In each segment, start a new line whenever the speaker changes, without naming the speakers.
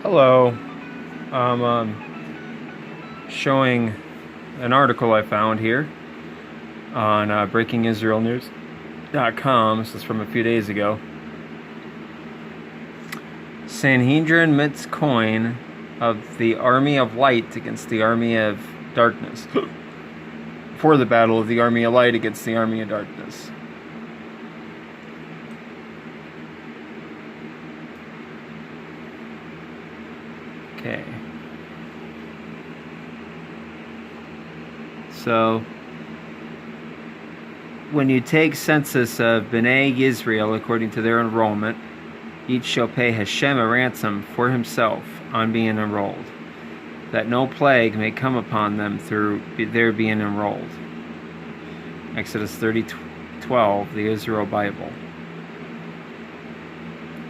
Hello. I'm showing an article I found here on breakingisraelnews.com. This is from a few days ago. Sanhedrin mints coin of the army of light against the army of darkness. For the battle of the army of light against the army of darkness. Okay. So, when you take census of Bnei Israel according to their enrollment, each shall pay Hashem a ransom for himself on being enrolled, that no plague may come upon them through their being enrolled. Exodus 30:12, the Israel Bible.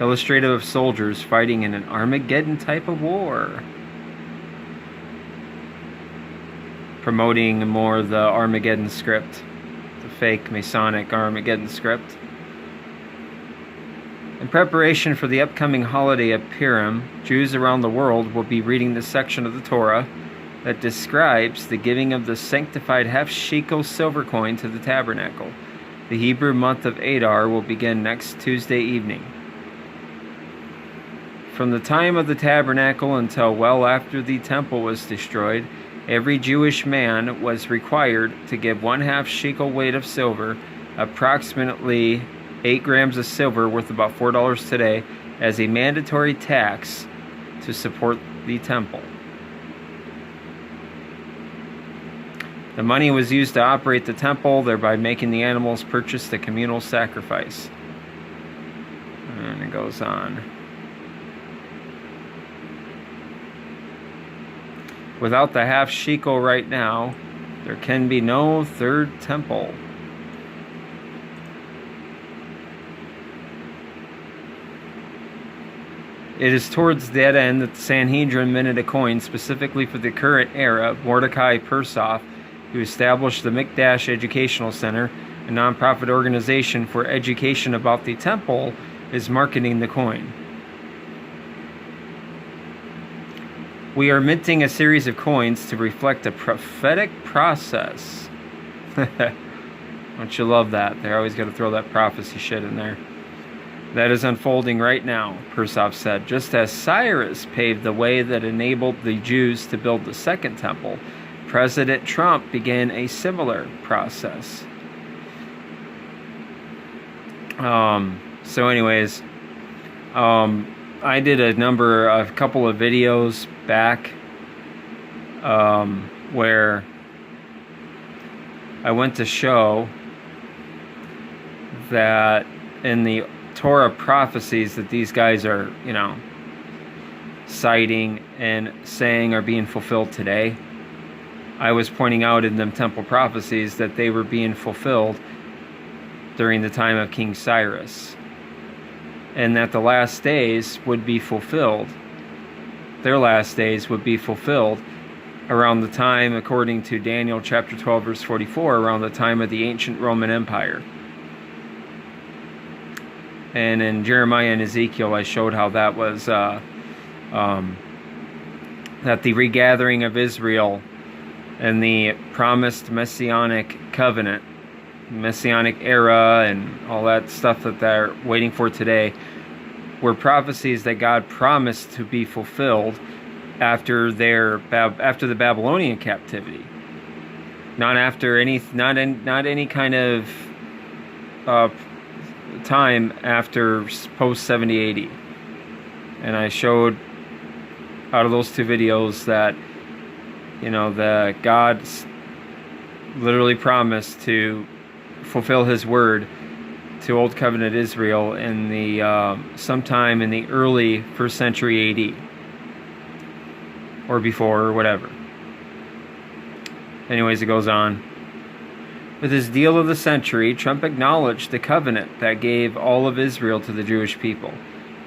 Illustrative of soldiers fighting in an Armageddon type of war. Promoting more the Armageddon script, the fake Masonic Armageddon script. In preparation for the upcoming holiday of Purim, Jews around the world will be reading the section of the Torah that describes the giving of the sanctified half-shekel silver coin to the tabernacle. The Hebrew month of Adar will begin next Tuesday evening. From the time of the tabernacle until well after the temple was destroyed, every Jewish man was required to give 1/2 shekel weight of silver, approximately 8 grams of silver, worth about $4 today, as a mandatory tax to support the temple. The money was used to operate the temple, thereby making the animals purchase the communal sacrifice. And it goes on. Without the half shekel right now, there can be no third temple. It is towards that end that the Sanhedrin minted a coin specifically for the current era. Mordecai Persoff, who established the Mikdash Educational Center, a nonprofit organization for education about the temple, is marketing the coin. We are minting a series of coins to reflect a prophetic process. Don't you love that? They always got to throw that prophecy shit in there. That is unfolding right now, Persoff said. Just as Cyrus paved the way that enabled the Jews to build the second temple, President Trump began a similar process. So anyways, I did a couple of videos back where I went to show that in the Torah prophecies that these guys are, citing and saying are being fulfilled today, I was pointing out in them temple prophecies that they were being fulfilled during the time of King Cyrus, and that the last days would be fulfilled. Their last days would be fulfilled around the time, according to Daniel chapter 12, verse 44, around the time of the ancient Roman Empire. And in Jeremiah and Ezekiel, I showed how that was that the regathering of Israel and the promised messianic covenant, messianic era, and all that stuff that they're waiting for today were prophecies that God promised to be fulfilled after the Babylonian captivity, not any kind of time after post 70 AD. And I showed out of those two videos that the God literally promised to fulfill his word to Old Covenant Israel in the sometime in the early 1st century AD or before or whatever. Anyways, it goes on. With his deal of the century, Trump acknowledged the covenant that gave all of Israel to the Jewish people.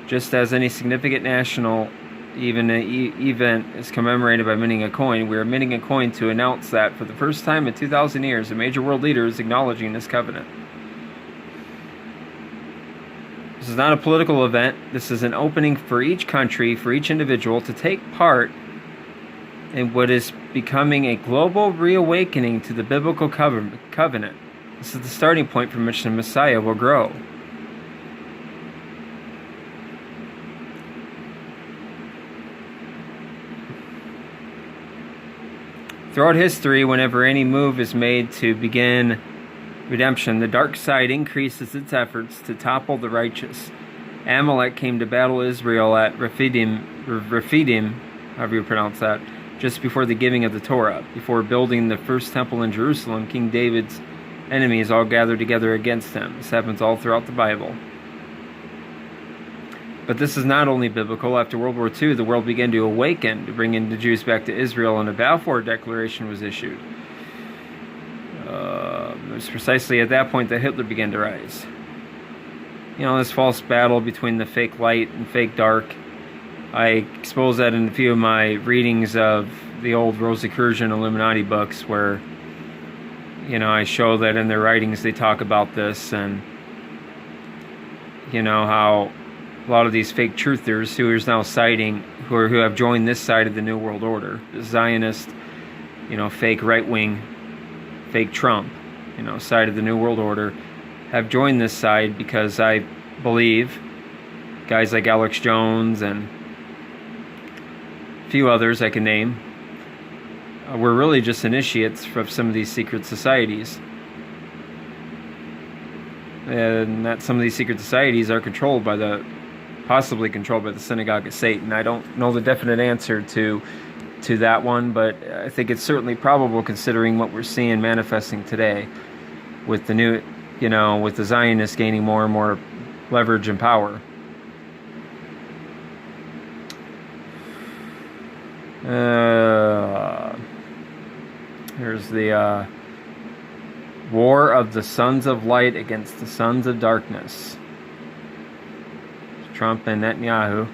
Just as any significant national event is commemorated by minting a coin, we are minting a coin to announce that for the first time in 2,000 years, a major world leader is acknowledging this covenant. This is not a political event. This is an opening for each country, for each individual to take part in what is becoming a global reawakening to the biblical covenant. This is the starting point from which the Messiah will grow. Throughout history, whenever any move is made to begin redemption, the dark side increases its efforts to topple the righteous. Amalek came to battle Israel at Rephidim, however you pronounce that, just before the giving of the Torah. Before building the first temple in Jerusalem, King David's enemies all gathered together against him. This happens all throughout the Bible. But this is not only biblical. After World War II, the world began to awaken to bring in the Jews back to Israel, and a Balfour Declaration was issued. It was precisely at that point that Hitler began to rise. You know, this false battle between the fake light and fake dark. I expose that in a few of my readings of the old Rosicrucian Illuminati books, where, you know, I show that in their writings they talk about this, and, you know, how a lot of these fake truthers who is now citing, who have joined this side of the New World Order, the Zionist, you know, fake right-wing, fake Trump, you know, side of the New World Order, have joined this side because I believe guys like Alex Jones and a few others I can name were really just initiates of some of these secret societies. And that some of these secret societies are possibly controlled by the synagogue of Satan. I don't know the definite answer to that one, but I think it's certainly probable considering what we're seeing manifesting today with the new, you know, with the Zionists gaining more and more leverage and power. Here's the War of the Sons of Light against the Sons of Darkness. Trump and Netanyahu.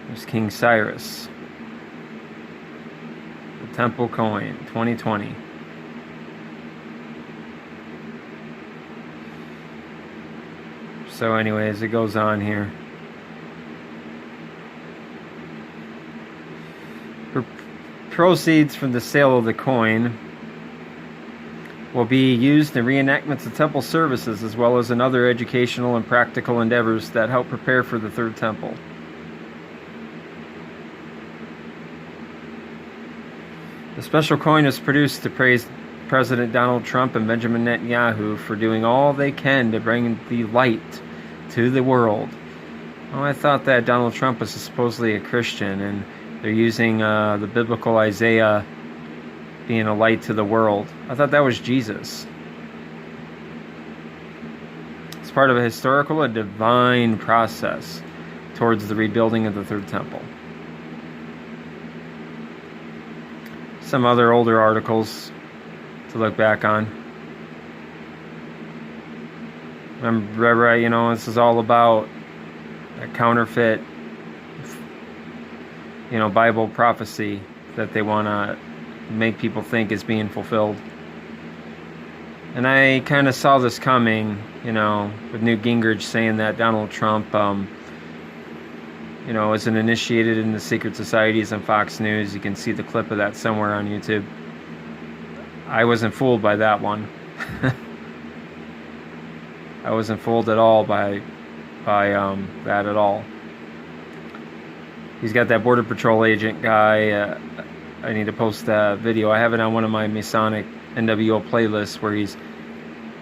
There's King Cyrus. The Temple Coin, 2020. So anyways, it goes on here. Proceeds from the sale of the coin will be used in reenactments of temple services, as well as in other educational and practical endeavors that help prepare for the Third Temple. The special coin is produced to praise President Donald Trump and Benjamin Netanyahu for doing all they can to bring the light to the world. Oh, I thought that Donald Trump was supposedly a Christian, and they're using the biblical Isaiah being a light to the world. I thought that was Jesus. It's part of a historical and divine process towards the rebuilding of the Third Temple. Some other older articles to look back on. Remember, you know, this is all about a counterfeit, you know, Bible prophecy that they want to make people think is being fulfilled. And I kind of saw this coming, you know, with Newt Gingrich saying that Donald Trump, you know, isn't initiated in the secret societies on Fox News. You can see the clip of that somewhere on YouTube. I wasn't fooled by that one. I wasn't fooled at all by that at all. He's got that Border Patrol agent guy. I need to post that video. I have it on one of my Masonic NWO playlists where he's,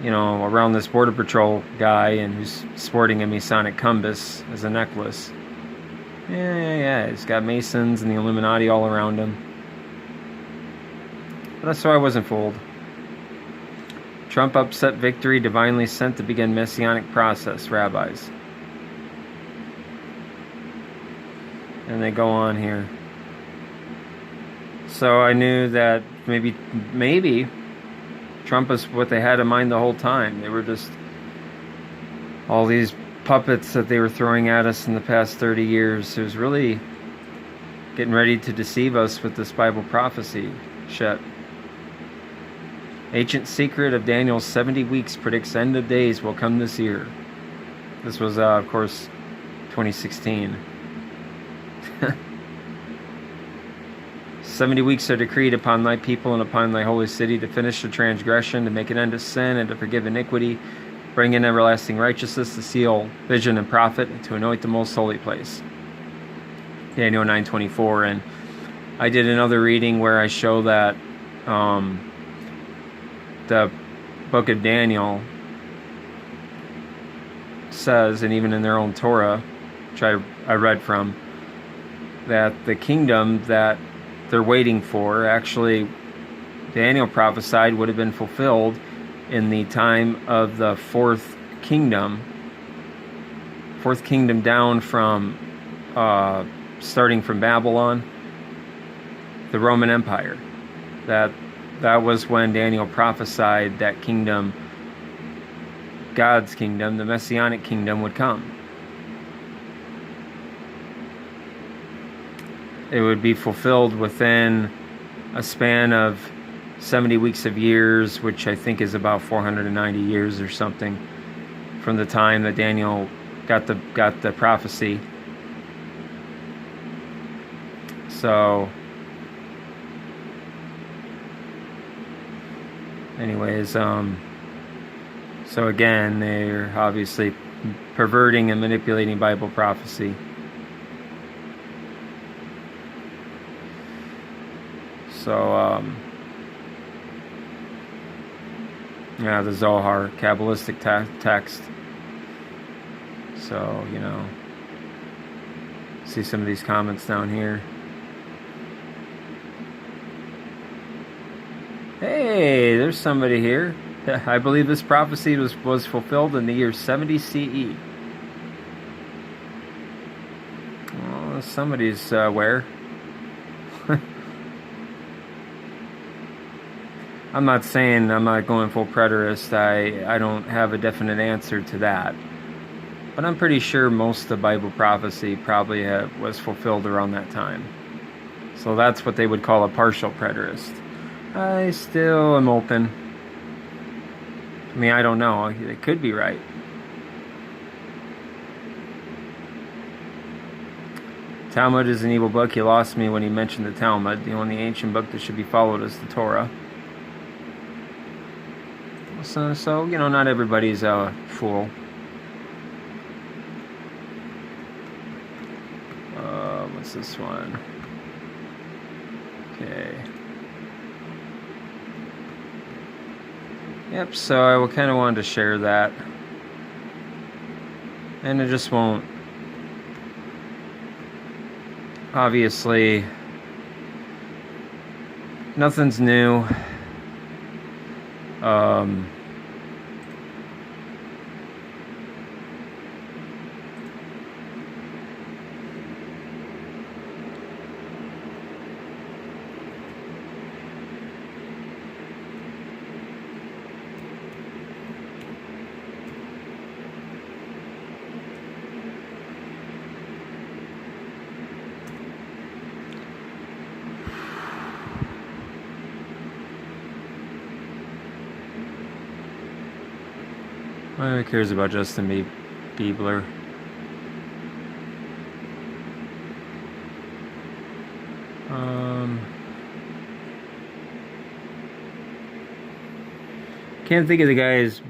you know, around this Border Patrol guy and who's sporting a Masonic compass as a necklace. Yeah. He's got Masons and the Illuminati all around him. But that's why I wasn't fooled. Trump upset victory, divinely sent to begin messianic process, rabbis. And they go on here. So I knew that maybe Trump is what they had in mind the whole time. They were just all these puppets that they were throwing at us in the past 30 years. It was really getting ready to deceive us with this Bible prophecy shit. Ancient secret of Daniel's 70 weeks predicts end of days will come this year. This was, of course, 2016. 70 weeks are decreed upon thy people and upon thy holy city to finish the transgression, to make an end to sin, and to forgive iniquity, bring in everlasting righteousness, to seal vision and prophet, and to anoint the most holy place. Daniel 9:24. And I did another reading where I show that the book of Daniel says, and even in their own Torah, which I read from, that the kingdom that they're waiting for, actually, Daniel prophesied would have been fulfilled in the time of the fourth kingdom down from, starting from Babylon, the Roman Empire. That was when Daniel prophesied that kingdom, God's kingdom, the Messianic kingdom, would come. It would be fulfilled within a span of 70 weeks of years, which I think is about 490 years or something, from the time that Daniel got the prophecy. So, anyways, so again, they're obviously perverting and manipulating Bible prophecy. So, yeah, the Zohar, Kabbalistic text. So, see some of these comments down here. Hey, there's somebody here. I believe this prophecy was fulfilled in the year 70 CE. Well, somebody's where? I'm not saying I'm not going full preterist. I don't have a definite answer to that. But I'm pretty sure most of the Bible prophecy probably was fulfilled around that time. So that's what they would call a partial preterist. I still am open. I mean, I don't know. It could be right. Talmud is an evil book. He lost me when he mentioned the Talmud. The only ancient book that should be followed is the Torah. So not everybody's a fool. What's this one? Okay. Yep, so I kind of wanted to share that. And it just won't. Obviously, nothing's new. Who cares about Justin Bieber? Can't think of the guy's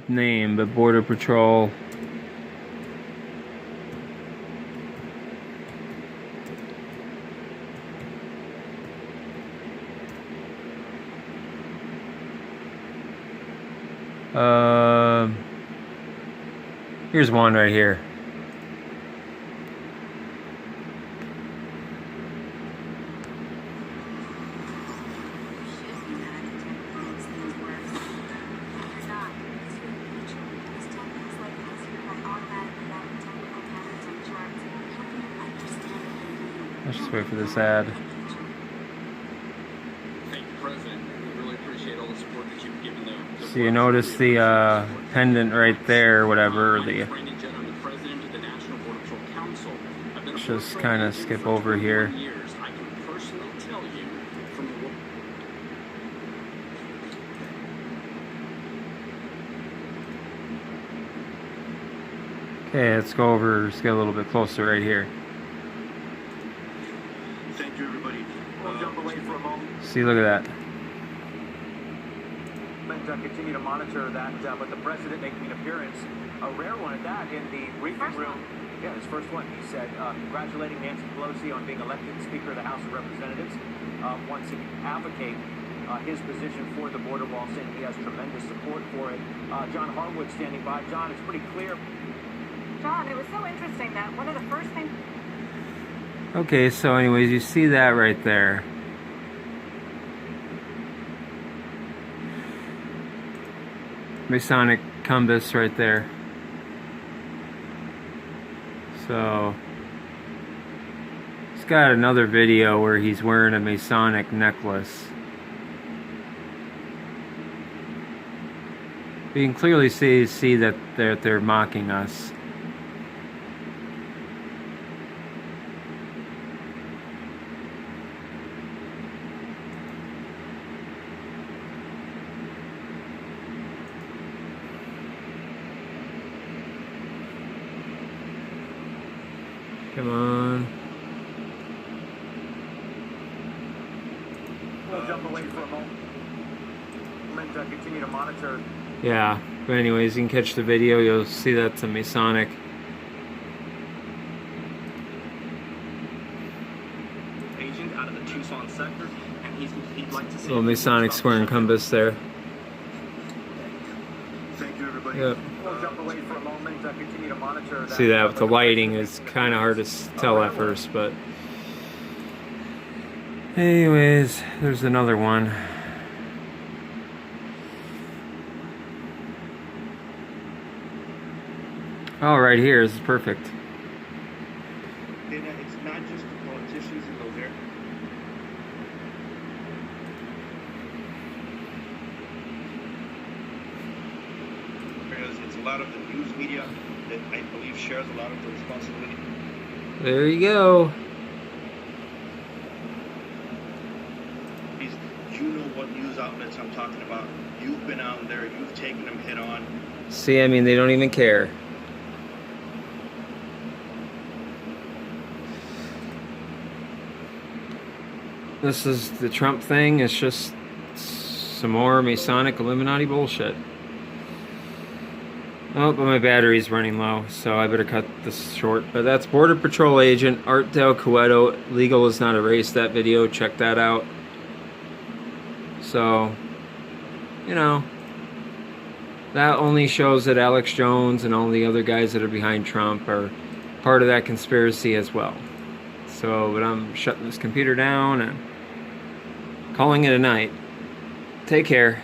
name, but Border Patrol. Here's one right here. Let's just wait for this ad.
Thank you, President. We really appreciate all the support that you've given the
So you notice the pendant right there, whatever. Let's just kind of skip over here. Okay, let's go over, let's get a little bit closer right here.
Thank you, everybody. We'll jump away for a moment.
See, look at that.
Continue to monitor that, but the president making an appearance, a rare one at that, in the briefing room. Yeah, his first one. He said, congratulating Nancy Pelosi on being elected Speaker of the House of Representatives. Wants to advocate his position for the border wall, saying he has tremendous support for it. John Harwood standing by. John, it's pretty clear.
John, it was so interesting that one of the first things...
Okay, so anyways, you see that right there. Masonic compass right there. So he's got another video where he's wearing a Masonic necklace. You can clearly see that they're mocking us. Come on.
We'll jump away for a moment. Continue to monitor.
Yeah, but anyways, you can catch the video. You'll see that's a Masonic.
Agent out of the Tucson sector, and he'd like to see
Little Masonic square and compass there.
Thank you, everybody.
Yep.
We'll jump away for a moment. Continue to monitor.
See that with the lighting is kind of hard to tell at first, but anyways, there's another one. Oh, right here. This is perfect.
It's not just the politicians in those areas. It's a lot of the news media that I believe shares a lot of the responsibility.
There you go.
You know what news outlets I'm talking about. You've been out there. You've taken them head on.
See, I mean, they don't even care. This is the Trump thing. It's just some more Masonic Illuminati bullshit. Oh, but my battery's running low, so I better cut this short. But that's Border Patrol Agent Art Del Cueto. Legal is not erased. That video. Check that out. So, you know, that only shows that Alex Jones and all the other guys that are behind Trump are part of that conspiracy as well. So, but I'm shutting this computer down and calling it a night. Take care.